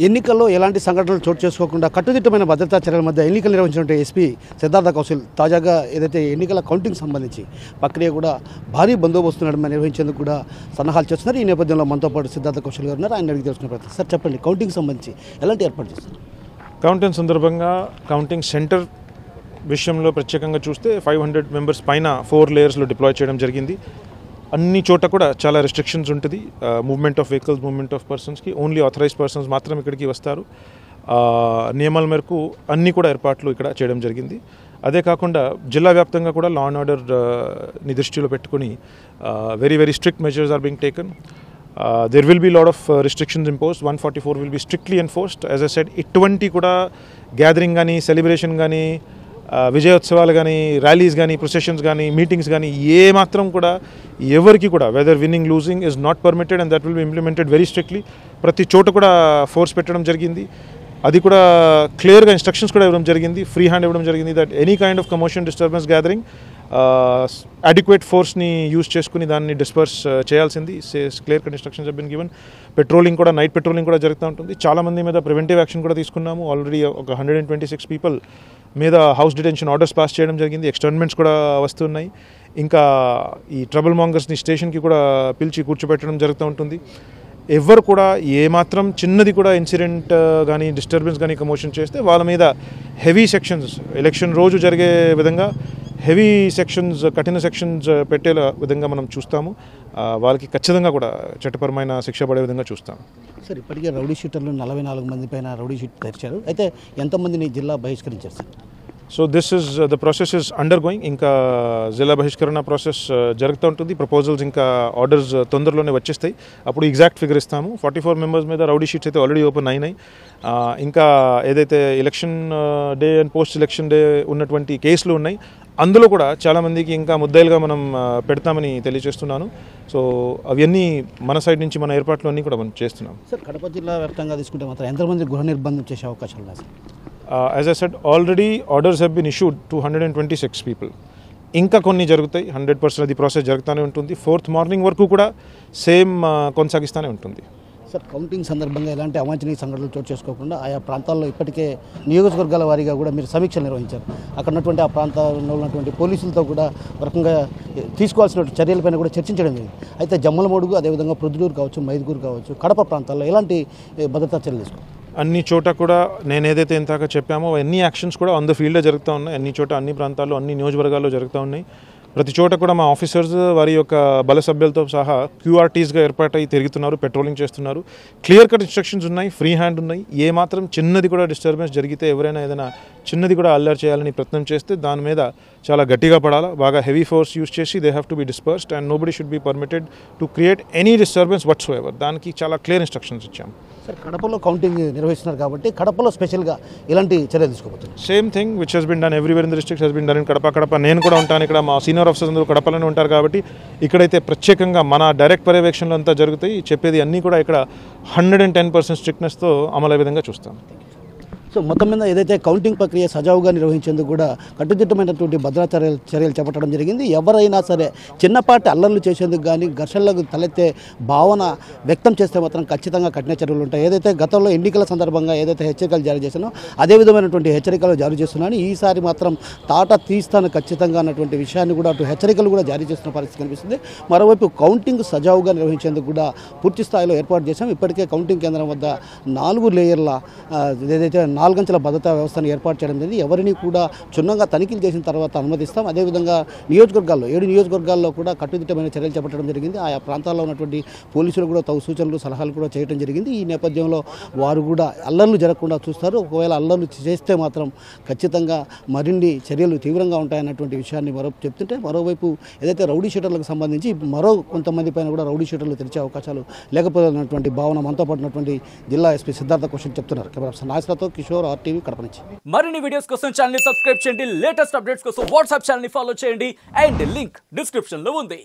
ఎన్నికల్లో ఎలాంటి సంఘటనలు చోటు చేసుకోకుండా కట్టుదిట్టమైన భద్రతా చర్యల మధ్య ఎన్నికలు నిర్వహించిన ఎస్పీ సిద్ధార్థ కౌశల్ తాజాగా ఏదైతే ఎన్నికల కౌంటింగ్ సంబంధించి ప్రక్రియ కూడా భారీ బందోబస్తు నడుమ నిర్వహించేందుకు కూడా సన్నాహాలు చేస్తున్నారు. ఈ నేపథ్యంలో మనతో పాటు సిద్ధార్థ కౌశల్ గారు ఉన్నారు. ఆయన అడిగి తెలుసుకునే ప్రయత్నం. సార్ చెప్పండి, కౌంటింగ్ సంబంధించి ఎలాంటి ఏర్పాటు చేస్తారు? కౌంటింగ్ సందర్భంగా కౌంటింగ్ సెంటర్ విషయంలో ప్రత్యేకంగా చూస్తే 500 మెంబర్స్ పైన 4 లేయర్స్లో డిప్లాయ్ చేయడం జరిగింది. అన్ని చోట కూడా చాలా రెస్ట్రిక్షన్స్ ఉంటుంది. Movement of vehicles, movement of పర్సన్స్కి ఓన్లీ ఆథరైజ్డ్ పర్సన్స్ మాత్రం ఇక్కడికి వస్తారు. నియమాల మేరకు అన్నీ కూడా ఏర్పాట్లు ఇక్కడ చేయడం జరిగింది. అదే కాకుండా జిల్లా వ్యాప్తంగా కూడా లా అండ్ ఆర్డర్ని దృష్టిలో పెట్టుకుని very strict measures are being taken. There will be a lot of restrictions imposed. 144 will be strictly enforced. As I said, ఇటువంటి కూడా గ్యాదరింగ్ కానీ, సెలబ్రేషన్ కానీ, విజయోత్సవాలు కానీ, ర్యాలీస్ కానీ, ప్రొసెషన్స్ కానీ, మీటింగ్స్ కానీ ఏ మాత్రం కూడా ఎవరికి కూడా whether winning losing is not permitted and that will be implemented very strictly. ప్రతి చోట కూడా ఫోర్స్ పెట్టడం జరిగింది. అది కూడా క్లియర్గా ఇన్స్ట్రక్షన్స్ కూడా ఇవ్వడం జరిగింది, ఫ్రీ హ్యాండ్ ఇవ్వడం జరిగింది that any kind of commotion, disturbance, gathering adequate ఫోర్స్ని యూజ్ చేసుకుని దాన్ని డిస్పర్స్ చేయాల్సింది. Clear cut instructions have been given. Patrolling కూడా, నైట్ పెట్రోలింగ్ కూడా జరుగుతూ ఉంటుంది. చాలామంది మీద ప్రివెంటివ్ యాక్షన్ కూడా తీసుకున్నాము. ఆల్రెడీ ఒక 126 పీపుల్ మీద హౌస్ డిటెన్షన్ ఆర్డర్స్ పాస్ చేయడం జరిగింది. ఎక్స్టర్న్మెంట్స్ కూడా వస్తున్నాయి. ఇంకా ఈ ట్రబుల్ మాంగర్స్ని స్టేషన్కి కూడా పిలిచి కూర్చోబెట్టడం జరుగుతూ ఉంటుంది. ఎవరు కూడా ఏమాత్రం చిన్నది కూడా ఇన్సిడెంట్ కానీ, డిస్టర్బెన్స్ కానీ, కమోషన్ చేస్తే వాళ్ళ మీద హెవీ సెక్షన్స్, ఎలక్షన్ రోజు జరిగే విధంగా హెవీ సెక్షన్స్, కఠిన సెక్షన్స్ పెట్టే విధంగా మనం చూస్తాము. వాళ్ళకి ఖచ్చితంగా కూడా చట్టపరమైన శిక్ష పడే విధంగా చూస్తాం. సార్, ఇప్పటికే రౌడీ షీటర్లు 44 మంది పైన రౌడీ షీట్ తెరిచారు. అయితే ఎంతమందిని జిల్లా బహిష్కరించారు sir? So the process is undergoing. ఇంకా జిల్లా బహిష్కరణ ప్రాసెస్ జరుగుతూ ఉంటుంది. ప్రపోజల్స్ ఇంకా ఆర్డర్స్ తొందరలోనే వచ్చేస్తాయి. అప్పుడు ఎగ్జాక్ట్ ఫిగర్ ఇస్తాము. 44 మెంబర్స్ మీద రౌడీ షీట్స్ అయితే ఆల్రెడీ ఓపెన్ అయినాయి. ఇంకా ఏదైతే election day and post election day ఉన్నటువంటి కేసులు ఉన్నాయి, అందులో కూడా చాలామందికి ఇంకా ముద్దాయిలుగా మనం పెడతామని తెలియజేస్తున్నాను. సో అవన్నీ మన సైడ్ నుంచి మన ఏర్పాట్లు అన్నీ కూడా మనం చేస్తున్నాం. సార్, కడప జిల్లా వ్యాప్తంగా తీసుకుంటే మాత్రం ఎంతమంది గృహ నిర్బంధం చేసే అవకాశాలు ఉన్నాయి sir? As I said, already orders have been issued to 126 people. ఇంకా కొన్ని జరుగుతాయి. 100% అది ప్రాసెస్ జరుగుతూనే ఉంటుంది. 4th మార్నింగ్ వరకు కూడా సేమ్ కొనసాగిస్తూనే ఉంటుంది. సార్, కౌంటింగ్ సందర్భంగా ఎలాంటి అవాంఛనీయ సంఘటనలు చోటు చేసుకోకుండా ఆయా ప్రాంతాల్లో ఇప్పటికే నియోజకవర్గాల వారీగా కూడా మీరు సమీక్షలు నిర్వహించారు. అక్కడ ఉన్నటువంటి ఆ ప్రాంతాల్లో ఉన్నటువంటి పోలీసులతో కూడా రకంగా తీసుకోవాల్సిన చర్యలపైన కూడా చర్చించడం జరిగింది. అయితే జమ్మలమడుగు, అదేవిధంగా ప్రొద్దుటూరు కావచ్చు, మైదుగూరు కావచ్చు, కడప ప్రాంతాల్లో ఎలాంటి భద్రతా చర్యలు తీసుకున్నారు? అన్ని చోట కూడా నేను ఏదైతే ఇంతగా చెప్పామో అన్ని యాక్షన్స్ కూడా ఆన్ ద ఫీల్డ్లో జరుగుతూ ఉన్నాయి. అన్ని చోట, అన్ని ప్రాంతాల్లో, అన్ని నియోజకవర్గాల్లో జరుగుతూ ఉన్నాయి. ప్రతి చోట కూడా మా ఆఫీసర్స్ వారి యొక్క బల సభ్యులతో సహా క్యూఆర్టీస్గా ఏర్పాటై తిరుగుతున్నారు, పెట్రోలింగ్ చేస్తున్నారు. క్లియర్ కట్ ఇన్స్ట్రక్షన్స్ ఉన్నాయి, ఫ్రీ హ్యాండ్ ఉన్నాయి. ఏ మాత్రం చిన్నది కూడా డిస్టర్బెన్స్ జరిగితే, ఎవరైనా ఏదైనా చిన్నది కూడా అల్లరి చేయాలని ప్రయత్నం చేస్తే దాని మీద చాలా గట్టిగా పడాలా. బాగా హెవీ ఫోర్స్ యూజ్ చేసి they have to be dispersed and nobody should be permitted to create any disturbance whatsoever. దానికి చాలా క్లియర్ ఇన్స్ట్రక్షన్స్ ఇచ్చాము. సార్, కడపలో కౌంటింగ్ నిర్వహిస్తున్నారు కాబట్టి కడపలో స్పెషల్గా ఎలాంటి చర్యలు తీసుకోబోతున్నారు? Same thing which has been done everywhere in the district has been done in Kadapa. నేను కూడా ఉంటాను ఇక్కడ. మా సీనియర్ ఆఫీసర్స్ అందరూ కడపలోనే ఉంటారు కాబట్టి ఇక్కడైతే ప్రత్యేకంగా మన డైరెక్ట్ పర్యవేక్షణలు అంతా జరుగుతాయి. చెప్పేది అన్నీ కూడా ఇక్కడ 110% స్ట్రిక్ట్నెస్తో అమలయ్యే విధంగా చూస్తాం. సో మొత్తం మీద ఏదైతే కౌంటింగ్ ప్రక్రియ సజావుగా నిర్వహించేందుకు కూడా కట్టుదిట్టమైనటువంటి భద్రతా చర్యలు చేపట్టడం జరిగింది. ఎవరైనా సరే చిన్నపాటి అల్లర్లు చేసేందుకు కానీ, ఘర్షణలకు తలెత్తే భావన వ్యక్తం చేస్తే మాత్రం ఖచ్చితంగా కఠిన చర్యలు ఉంటాయి. ఏదైతే గతంలో ఎన్నికల సందర్భంగా ఏదైతే హెచ్చరికలు జారీ చేశానో అదే విధమైనటువంటి హెచ్చరికలు జారీ చేస్తున్నాను. ఈసారి మాత్రం తాట తీస్తాను ఖచ్చితంగా అన్నటువంటి విషయాన్ని కూడా అటు హెచ్చరికలు కూడా జారీ చేస్తున్న పరిస్థితి కనిపిస్తుంది. మరోవైపు కౌంటింగ్ సజావుగా నిర్వహించేందుకు కూడా పూర్తి స్థాయిలో ఏర్పాటు చేశాం. ఇప్పటికే కౌంటింగ్ కేంద్రం వద్ద 4 లేయర్ల ఏదైతే 4 అంచెల భద్రతా వ్యవస్థను ఏర్పాటు చేయడం జరిగింది. ఎవరిని కూడా క్షుణ్ణంగా తనిఖీలు చేసిన తర్వాత అనుమతిస్తాం. అదేవిధంగా నియోజకవర్గాల్లో 7 నియోజకవర్గాల్లో కూడా కట్టుదిట్టమైన చర్యలు చేపట్టడం జరిగింది. ఆయా ప్రాంతాల్లో ఉన్నటువంటి పోలీసులు కూడా తగు సూచనలు, సలహాలు కూడా చేయడం జరిగింది. ఈ నేపథ్యంలో వారు కూడా అల్లర్లు జరగకుండా చూస్తారు. ఒకవేళ అల్లర్లు చేస్తే మాత్రం ఖచ్చితంగా మరిన్ని చర్యలు తీవ్రంగా ఉంటాయన్నటువంటి విషయాన్ని చెప్తుంటే, మరోవైపు ఏదైతే రౌడీ షీటర్లకు సంబంధించి మరో కొంతమంది పైన కూడా రౌడీ షీటర్లు తెరిచే అవకాశాలు లేకపోతున్నటువంటి భావన మనతో పాటున్నటువంటి జిల్లా ఎస్పీ సిద్ధార్థ కౌశల్ చెప్తున్నారు. కెమెరా నాయకులతో కిషోర్, RTV, కడప నుంచి. మరిన్ని వీడియోస్ కోసం ఛానల్ ని సబ్స్క్రైబ్ చేయండి. లేటెస్ట్ అప్డేట్స్ కోసం వాట్సాప్ ఛానల్ ని ఫాలో చేయండి. అండ్ లింక్ డిస్క్రిప్షన్ లో ఉంది.